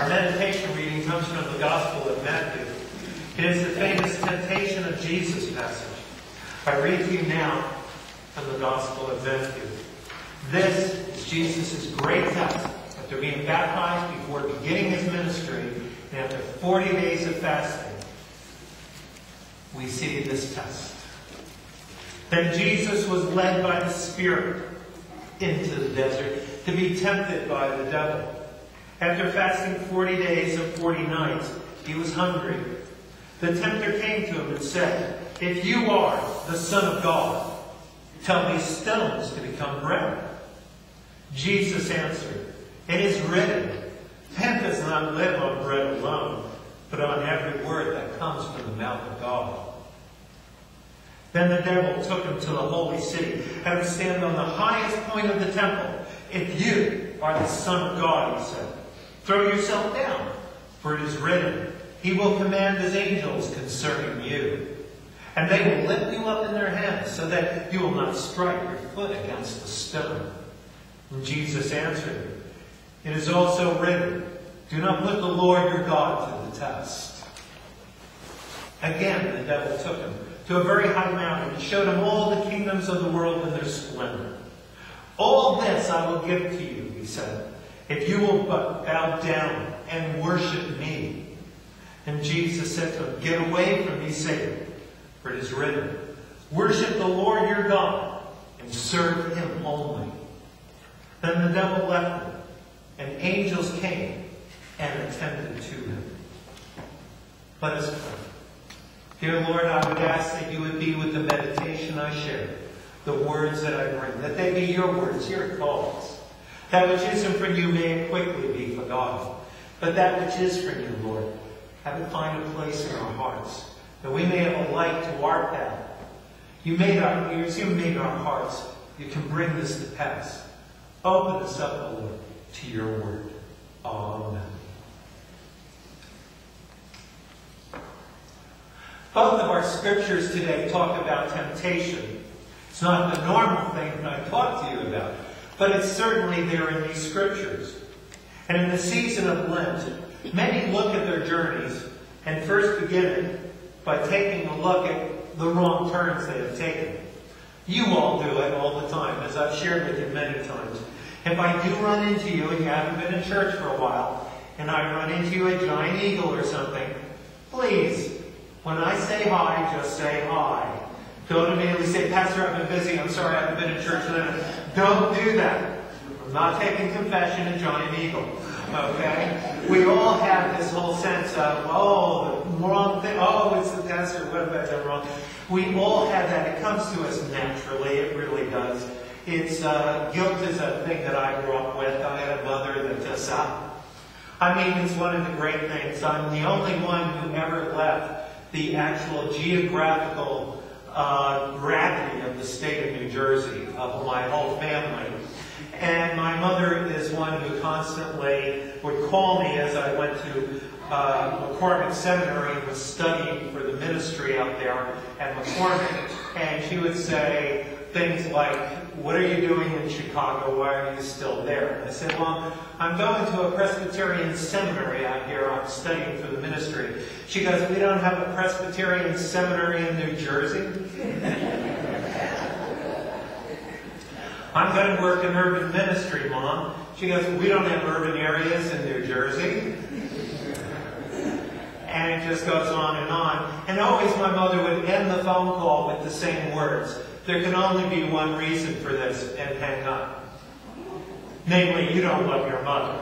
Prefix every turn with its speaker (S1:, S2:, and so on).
S1: Our meditation reading comes from the Gospel of Matthew. It is the famous temptation of Jesus passage. I read to you now from the Gospel of Matthew. This is Jesus' great test. After being baptized, before beginning his ministry, and after 40 days of fasting, we see this test. Then Jesus was led by the Spirit into the desert to be tempted by the devil. After fasting 40 days and 40 nights, he was hungry. The tempter came to him and said, "If you are the Son of God, tell these stones to become bread." Jesus answered, "It is written, man does not live on bread alone, but on every word that comes from the mouth of God." Then the devil took him to the holy city, had him stand on the highest point of the temple. "If you are the Son of God," he said, "throw yourself down, for it is written, he will command his angels concerning you. And they will lift you up in their hands, so that you will not strike your foot against a stone." And Jesus answered, "It is also written, do not put the Lord your God to the test." Again the devil took him to a very high mountain and showed him all the kingdoms of the world in their splendor. "All this I will give to you," he said, "if you will but bow down and worship me." And Jesus said to him, "Get away from me, Satan, for it is written, worship the Lord your God and serve him only." Then the devil left him, and angels came and attended to him. Let us pray. Dear Lord, I would ask that you would be with the meditation I share, the words that I bring, that they be your words, your thoughts. That which isn't from you may it quickly be forgotten, but that which is from you, Lord, have it find a place in our hearts, that we may have a light to our path. You made our ears, you made our hearts. You can bring this to pass. Open us up, O Lord, to your word. Amen. Both of our scriptures today talk about temptation. It's not the normal thing that I talk to you about, but it's certainly there in these scriptures. And in the season of Lent, many look at their journeys and first begin it by taking a look at the wrong turns they have taken. You all do it all the time, as I've shared with you many times. If I do run into you and you haven't been in church for a while, and I run into you at Giant Eagle or something, please, when I say hi, just say hi. Don't immediately say, "Pastor, I've been busy. I'm sorry, I haven't been in church." Don't do that. I'm not taking confession at Giant Eagle. Okay? We all have this whole sense of, oh, the wrong thing. Oh, it's the pastor. What have I done wrong? We all have that. It comes to us naturally. It really does. It's guilt is a thing that I grew up with. I had a mother that just, it's one of the great things. I'm the only one who ever left the actual geographical gravity of the state of New Jersey, of my whole family. And my mother is one who constantly would call me as I went to McCormick Seminary and was studying for the ministry out there at McCormick. And she would say things like, "What are you doing in Chicago? Why are you still there?" And I said, "Well, I'm going to a Presbyterian seminary out here. I'm studying for the ministry." She goes, "We don't have a Presbyterian seminary in New Jersey?" "I'm going to work in urban ministry, Mom." She goes, "We don't have urban areas in New Jersey." And it just goes on. And always my mother would end the phone call with the same words. "There can only be one reason for this," and hang up. Namely, you don't love your mother.